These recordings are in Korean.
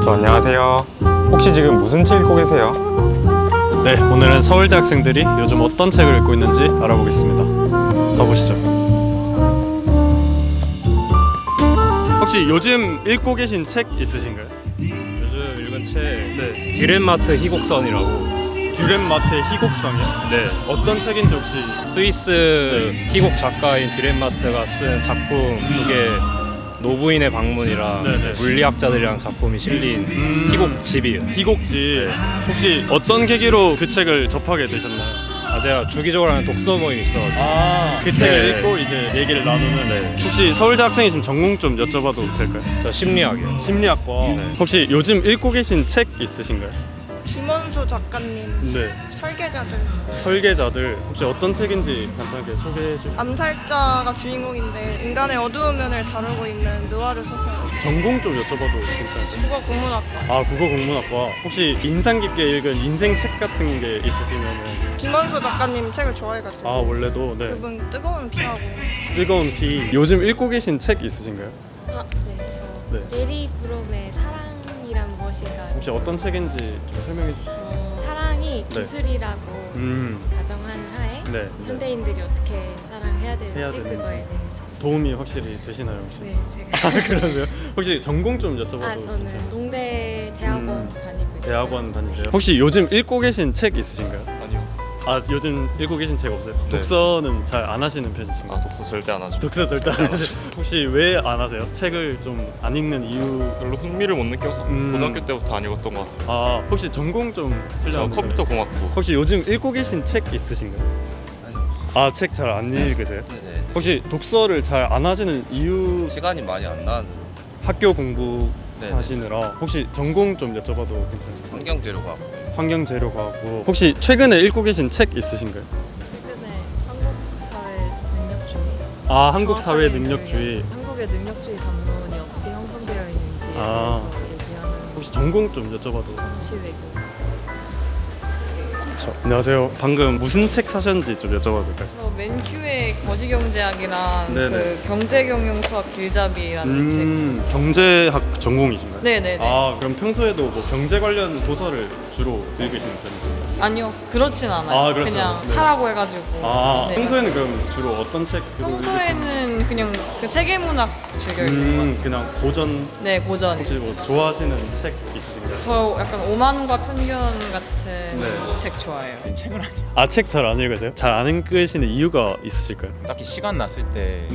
안녕하세요. 혹시 지금 무슨 책 읽고 계세요? 네, 오늘은 서울대 학생들이 요즘 어떤 책을 읽고 있는지 알아보겠습니다. 가보시죠. 혹시 요즘 읽고 계신 책 있으신가요? 요즘 읽은 책 네, 듀렌마트 희곡선이라고. 듀렌마트의 희곡성이요? 네, 어떤 책인지 혹시? 스위스 희곡 작가인 듀렌마트가 쓴 작품 두개 노부인의 방문이랑 네네. 물리학자들이랑 작품이 실린 희곡집이에요. 희곡집. 혹시 어떤 계기로 그 책을 접하게 되셨나요? 제가 주기적으로 하는 독서 모임이 있어가지고. 그 책을 네. 읽고 이제 얘기를 나누는. 네. 혹시 서울대 학생이시면 전공 좀 여쭤봐도 될까요? 저 심리학이요. 심리학과. 혹시 요즘 읽고 계신 책 있으신가요? 김원수 작가님 네. 설계자들. 설계자들. 혹시 어떤 책인지 간단하게 소개해 주시죠. 암살자가 주인공인데 인간의 어두운 면을 다루고 있는 느와르 소설. 전공 좀 여쭤봐도 괜찮으세요? 국어 국문학과. 국어 국문학과. 혹시 인상 깊게 읽은 인생 책 같은 게 있으시면은? 김원수 작가님 책을 좋아해가지고. 원래도. 네. 그분 뜨거운 피하고. 뜨거운 피. 요즘 읽고 계신 책 있으신가요? 네, 저 네. 예리 브롬의 사랑이란 무엇인가. 혹시 어떤 책인지 좀 설명해 주시죠. 사랑이 네. 기술이라고 음. 가정한 하에 네. 현대인들이 어떻게 사랑해야 되는지, 해야 되는지. 그거에 대해서. 도움이 확실히 되시나요, 혹시? 네, 제가 그러세요? 혹시 전공 좀 여쭤봐도 저는 괜찮아요? 농대 대학원 다니고 있어요. 대학원 다니세요? 혹시 요즘 읽고 계신 책 있으신가요? 아니요. 요즘 읽고 계신 책 없어요? 네. 독서는 잘 안 하시는 편이신가요? 독서 절대 안 하죠. 독서 절대 안 하세요? 혹시 왜 안 하세요? 책을 좀 안 읽는 이유? 별로 흥미를 못 느껴서 고등학교 때부터 안 읽었던 것 같아요. 혹시 전공 좀 저 실례하면 컴퓨터 공학부. 혹시 요즘 읽고 계신 책 있으신가요? 책 잘 안 읽으세요? 네네. 혹시 독서를 잘 안 하시는 이유? 시간이 많이 안 나는 학교 공부 네네. 하시느라. 혹시 전공 좀 여쭤봐도 괜찮아요? 환경재료과학부. 환경재료과학부. 혹시 최근에 읽고 계신 책 있으신가요? 최근에 한국사회 능력주의. 한국사회 정확하게는 능력주의. 한국의 능력주의 담론이 어떻게 형성되어 있는지에 대해서 얘기하는 혹시 전공 좀 여쭤봐도. 정치외교. 안녕하세요. 방금 무슨 책 사셨는지 좀 여쭤봐도 될까요? 저 맨큐의 거시경제학이랑 네네. 그 경제경영수학 길잡이라는 책. 경제학 전공이신가요? 네네네. 그럼 평소에도 뭐 경제 관련 도서를 주로 읽으시는 편이신가요? 아니요, 그렇진 않아요. 그렇지 그냥 않아요. 네. 사라고 해가지고. 네. 평소에는 그럼 주로 어떤 책? 평소에는 그냥 그 세계문학 즐겨 읽는 것 같아요. 그냥 고전. 네, 고전. 혹시 뭐 좋아하시는 책 있으신가요? 저 약간 오만과 편견 같은 네. 책 좋아해요. 책을 아니요. 책 잘 안 읽으세요? 잘 안 읽으시는 이유가 있으실까요? 딱히 시간 났을 때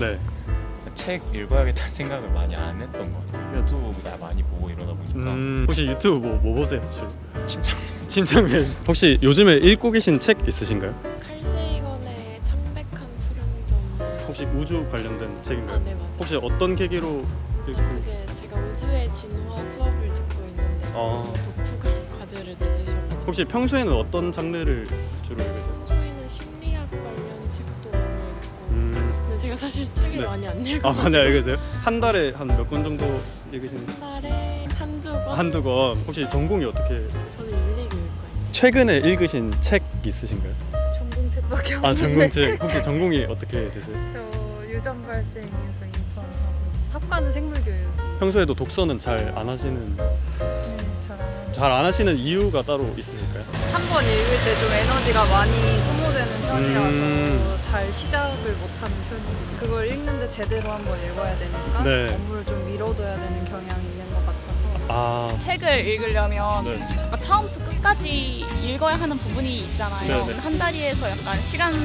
책 네. 읽어야겠다는 생각을 많이 안 했던 것 같아요. 유튜브 나 많이 보고 이러다 보니까 혹시 유튜브 뭐 보세요? 주로? 침착. 혹시 요즘에 읽고 계신 책 있으신가요? 칼세이건의 창백한 푸른점. 혹시 우주 관련된 책인가요? 네, 맞아요. 혹시 어떤 계기로 읽고? 그게 제가 우주의 진화 수업을 듣고 있는데 거기서 독후감 과제를 내주셔가지고 혹시 평소에는 어떤 장르를 주로 읽으세요? 평소에는 심리학 관련 책도 많이 읽고 근데 제가 사실 책을 네. 많이 안 읽어가지고 많이 읽으세요? 한 달에 한 몇 권 정도 읽으시는? 한 달에 한두 권? 한두 권. 혹시 전공이 어떻게? 저는 윤리교육과예요. 최근에 읽으신 책 있으신가요? 전공책밖에 없는데. 전공책. 혹시 전공이 어떻게 되세요? 저 유전 발생에서 인턴하고 있어요. 학과는 생물교육. 평소에도 독서는 잘 안 하시는? 잘 안 하시는 이유가 따로 있으실까요? 한 번 읽을 때 좀 에너지가 많이 소모되는 편이라서 잘 시작을 못하는 편이에요. 그걸 읽는데 제대로 한번 읽어야 되니까 네. 업무를 좀 미뤄둬야 되는 경향이 있는 것 같아서 책을 읽으려면 네. 처음부터 끝까지 읽어야 하는 부분이 있잖아요. 네네. 한 자리에서 약간 시간을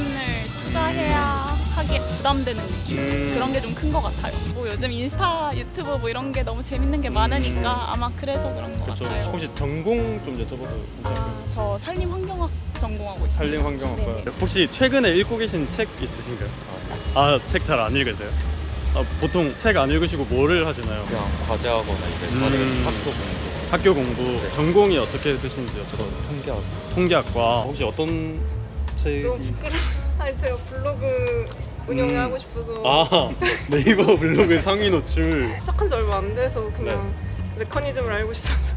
투자해야 하기에 부담되는 느낌 그런 게 좀 큰 것 같아요. 뭐 요즘 인스타, 유튜브 뭐 이런 게 너무 재밌는 게 많으니까 아마 그래서 그런 것 그렇죠. 같아요. 혹시 전공 좀 여쭤봐도 괜찮을까요? 저 산림환경학 전공하고 있어요. 산림환경학과. 네네. 혹시 최근에 읽고 계신 책 있으신가요? 책 잘 안 읽으세요? 보통 책 안 읽으시고 뭐를 하시나요? 그냥 과제하거나 이제 다른 학교 공부. 학교 공부. 전공이 어떻게 되시는지 여쭤봐도. 통계학. 통계학과. 혹시 어떤 책이? 너무 부끄러워. 아니 제가 블로그 운영을 하고 싶어서 네이버 블로그 상위 노출. 시작한 지 얼마 안 돼서 그냥 메커니즘을 알고 싶어서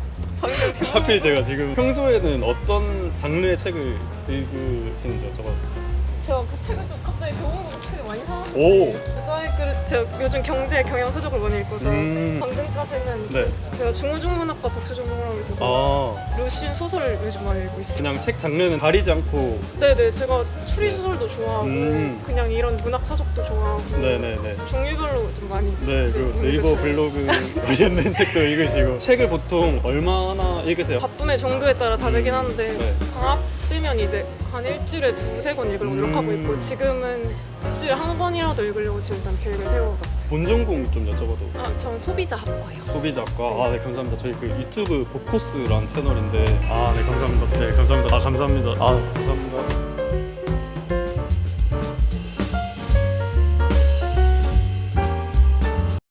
하필 제가 지금 평소에는 어떤 장르의 책을 읽으시는지 여쭤봐도 될까요? 제가 그 책을 좀 갑자기 교보문고 책을 많이 사. 오. 저희 제가 요즘 경제 경영 서적을 많이 읽어서 방금까지는 네. 제가 중우중문학과 복수 전공을 하고 있어서 루시안 소설을 요즘 많이 읽고 있어요. 그냥 책 장르는 가리지 않고. 네네, 제가 추리 소설도 좋아하고 그냥 이런 문학 서적도 좋아하고 네네네. 종류별로 좀 많이. 네, 그리고 네이버 블로그 관련된 책도 읽으시고. 책을 보통 얼마나 읽으세요? 바쁨의 정도에 따라 다르긴 한데 네. 방학 때면 이제 한 일주일에 2-3권 읽으려고 노력하고 있고 지금은 일주일에 한 권이라도 읽으려고 지금 일단 계획을 세워봤어요. 본 전공 좀 여쭤봐도. 저는 소비자학과요. 소비자과. 아, 네, 감사합니다. 저희 그 유튜브 보코스라는 채널인데. 아, 네, 감사합니다. 네, 감사합니다. 아, 감사합니다. 아, 감사합니다.